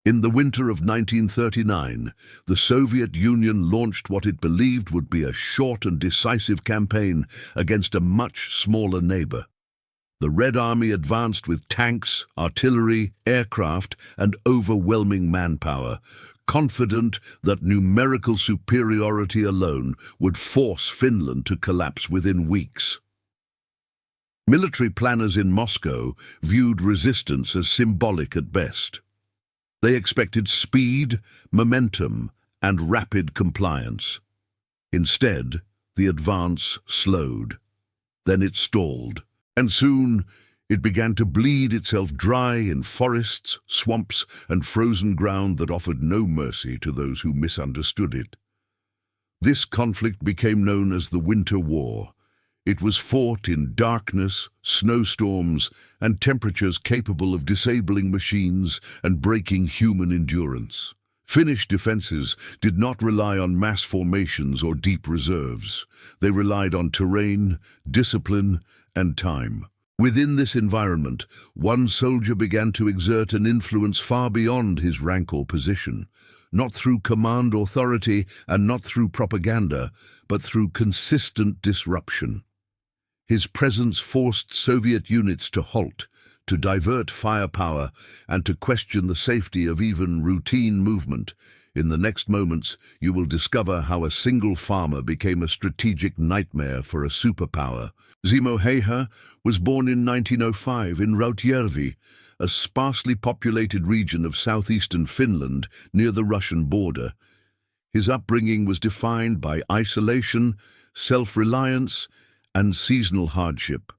In the winter of 1939, the Soviet Union launched what it believed would be a short and decisive campaign against a much smaller neighbor. The Red Army advanced with tanks, artillery, aircraft, and overwhelming manpower, confident that numerical superiority alone would force Finland to collapse within weeks. Military planners in Moscow viewed resistance as symbolic at best. They expected speed, momentum, and rapid compliance. Instead, the advance slowed. Then it stalled, and soon it began to bleed itself dry in forests, swamps, and frozen ground that offered no mercy to those who misunderstood it. This conflict became known as the Winter War. It was fought in darkness, snowstorms, and temperatures capable of disabling machines and breaking human endurance. Finnish defenses did not rely on mass formations or deep reserves. They relied on terrain, discipline, and time. Within this environment, one soldier began to exert an influence far beyond his rank or position, not through command authority and not through propaganda, but through consistent disruption. His presence forced Soviet units to halt, to divert firepower, and to question the safety of even routine movement. In the next moments, you will discover how a single farmer became a strategic nightmare for a superpower. Simo Häyhä was born in 1905 in Rautjärvi, a sparsely populated region of southeastern Finland near the Russian border. His upbringing was defined by isolation, self-reliance, and seasonal hardship.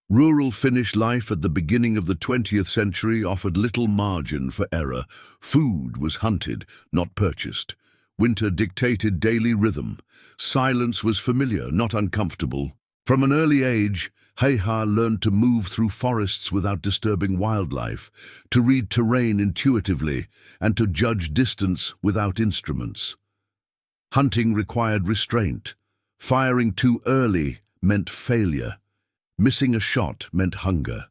Rural Finnish life at the beginning of the 20th century offered little margin for error. Food was hunted, not purchased. Winter dictated daily rhythm. Silence was familiar, not uncomfortable. From an early age, Häyhä learned to move through forests without disturbing wildlife, to read terrain intuitively, and to judge distance without instruments. Hunting required restraint. Firing too early meant failure. Missing a shot meant hunger.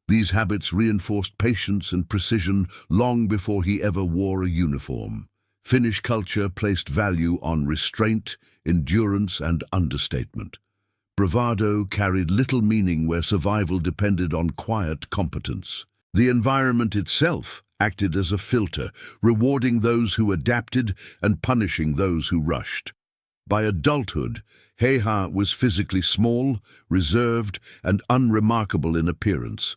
These habits reinforced patience and precision long before he ever wore a uniform. Finnish culture placed value on restraint, endurance, and understatement. Bravado carried little meaning where survival depended on quiet competence. The environment itself acted as a filter, rewarding those who adapted and punishing those who rushed. By adulthood, Häyhä was physically small, reserved, and unremarkable in appearance,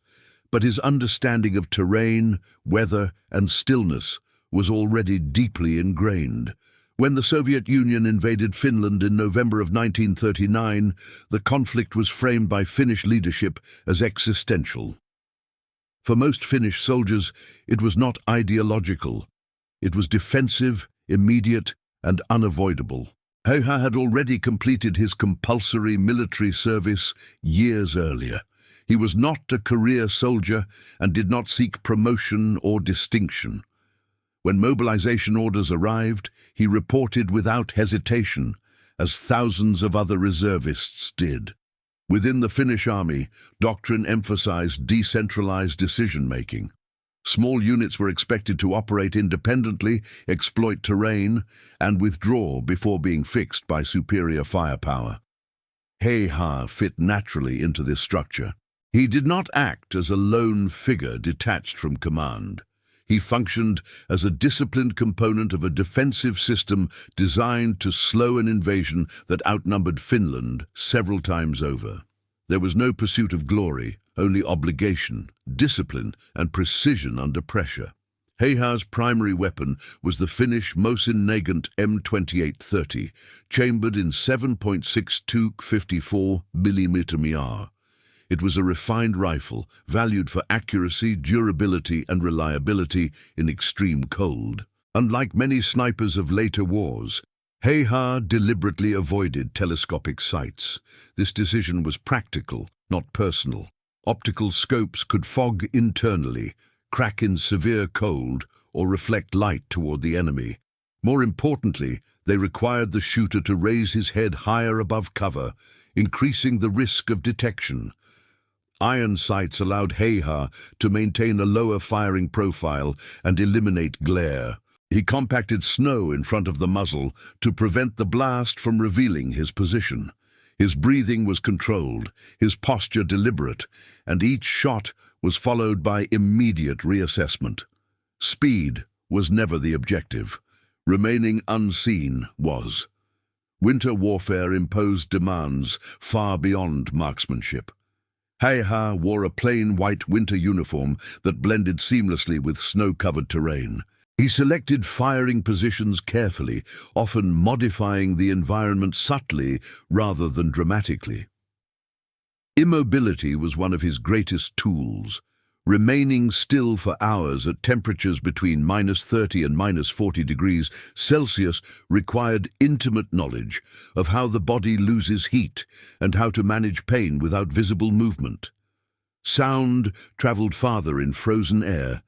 but his understanding of terrain, weather, and stillness was already deeply ingrained. When the Soviet Union invaded Finland in November of 1939, the conflict was framed by Finnish leadership as existential. For most Finnish soldiers, it was not ideological. It was defensive, immediate, and unavoidable. Häyhä had already completed his compulsory military service years earlier. He was not a career soldier and did not seek promotion or distinction. When mobilization orders arrived, he reported without hesitation, as thousands of other reservists did. Within the Finnish army, doctrine emphasized decentralized decision-making. Small units were expected to operate independently, exploit terrain, and withdraw before being fixed by superior firepower. Häyhä fit naturally into this structure. He did not act as a lone figure detached from command. He functioned as a disciplined component of a defensive system designed to slow an invasion that outnumbered Finland several times over. There was no pursuit of glory, only obligation, discipline, and precision under pressure. Häyhä's primary weapon was the Finnish Mosin Nagant M2830, chambered in 7.62 54mm. It was a refined rifle, valued for accuracy, durability, and reliability in extreme cold. Unlike many snipers of later wars, Häyhä deliberately avoided telescopic sights. This decision was practical, not personal. Optical scopes could fog internally, crack in severe cold, or reflect light toward the enemy. More importantly, they required the shooter to raise his head higher above cover, increasing the risk of detection. Iron sights allowed Heha to maintain a lower firing profile and eliminate glare. He compacted snow in front of the muzzle to prevent the blast from revealing his position. His breathing was controlled, his posture deliberate, and each shot was followed by immediate reassessment. Speed was never the objective. Remaining unseen was. Winter warfare imposed demands far beyond marksmanship. Heha wore a plain white winter uniform that blended seamlessly with snow-covered terrain. He selected firing positions carefully, often modifying the environment subtly rather than dramatically. Immobility was one of his greatest tools. Remaining still for hours at temperatures between -30 and -40 degrees Celsius required intimate knowledge of how the body loses heat and how to manage pain without visible movement. Sound traveled farther in frozen air.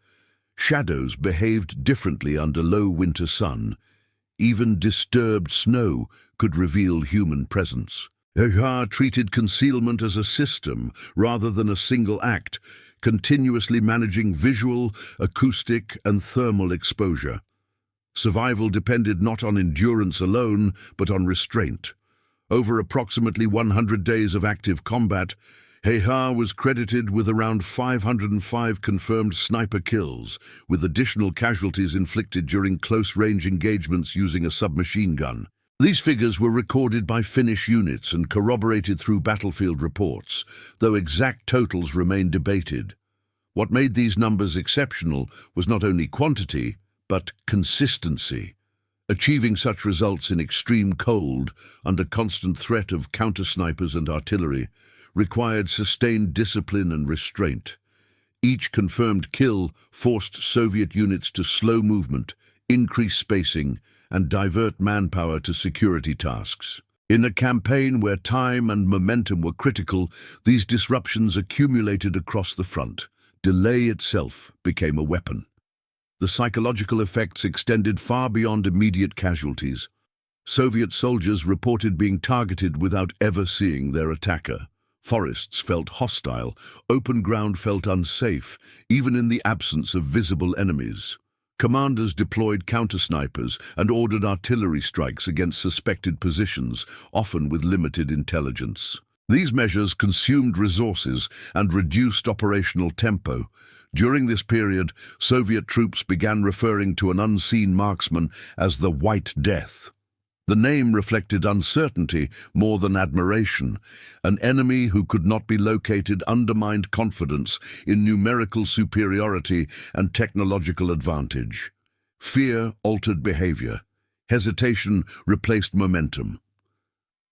Shadows behaved differently under low winter sun. Even disturbed snow could reveal human presence. Heha treated concealment as a system rather than a single act, continuously managing visual, acoustic, and thermal exposure. Survival depended not on endurance alone, but on restraint. Over approximately 100 days of active combat, Heha was credited with around 505 confirmed sniper kills, with additional casualties inflicted during close-range engagements using a submachine gun. These figures were recorded by Finnish units and corroborated through battlefield reports, though exact totals remain debated. What made these numbers exceptional was not only quantity, but consistency. Achieving such results in extreme cold, under constant threat of counter-snipers and artillery, required sustained discipline and restraint. Each confirmed kill forced Soviet units to slow movement, increase spacing, and divert manpower to security tasks. In a campaign where time and momentum were critical, these disruptions accumulated across the front. Delay itself became a weapon. The psychological effects extended far beyond immediate casualties. Soviet soldiers reported being targeted without ever seeing their attacker. Forests felt hostile, open ground felt unsafe, even in the absence of visible enemies. Commanders deployed counter-snipers and ordered artillery strikes against suspected positions, often with limited intelligence. These measures consumed resources and reduced operational tempo. During this period, Soviet troops began referring to an unseen marksman as the White Death. The name reflected uncertainty more than admiration. An enemy who could not be located undermined confidence in numerical superiority and technological advantage. Fear altered behavior. Hesitation replaced momentum.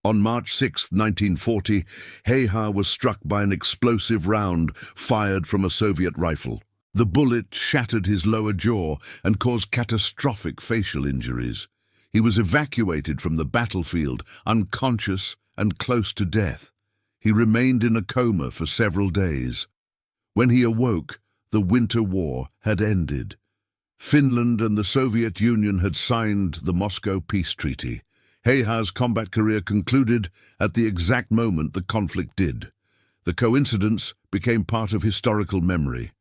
On March 6, 1940, Heha was struck by an explosive round fired from a Soviet rifle. The bullet shattered his lower jaw and caused catastrophic facial injuries. He was evacuated from the battlefield, unconscious and close to death. He remained in a coma for several days. When he awoke, the Winter War had ended. Finland and the Soviet Union had signed the Moscow Peace Treaty. Heha's combat career concluded at the exact moment the conflict did. The coincidence became part of historical memory.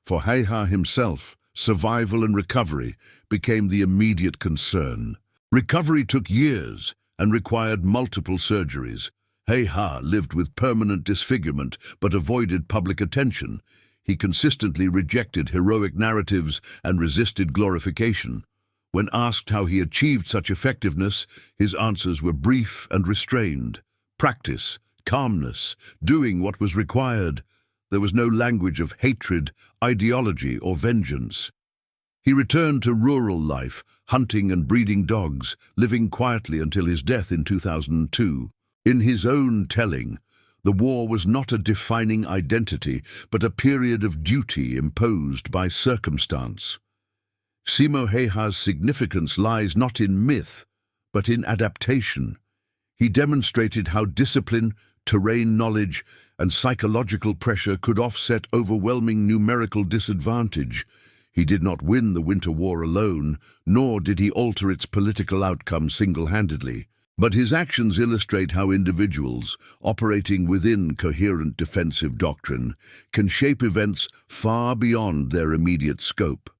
For Heha himself, survival and recovery became the immediate concern. Recovery took years and required multiple surgeries. Heha lived with permanent disfigurement but avoided public attention. He consistently rejected heroic narratives and resisted glorification. When asked how he achieved such effectiveness, his answers were brief and restrained. Practice, calmness, doing what was required. There was no language of hatred, ideology, or vengeance. He returned to rural life, hunting and breeding dogs, living quietly until his death in 2002. In his own telling, the war was not a defining identity, but a period of duty imposed by circumstance. Simo Heha's significance lies not in myth, but in adaptation. He demonstrated how discipline, terrain knowledge, and psychological pressure could offset overwhelming numerical disadvantage. He did not win the Winter War alone, nor did he alter its political outcome single-handedly. But his actions illustrate how individuals, operating within coherent defensive doctrine, can shape events far beyond their immediate scope.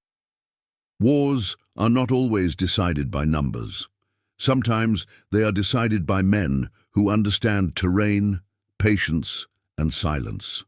Wars are not always decided by numbers. Sometimes they are decided by men who understand terrain, patience, and silence.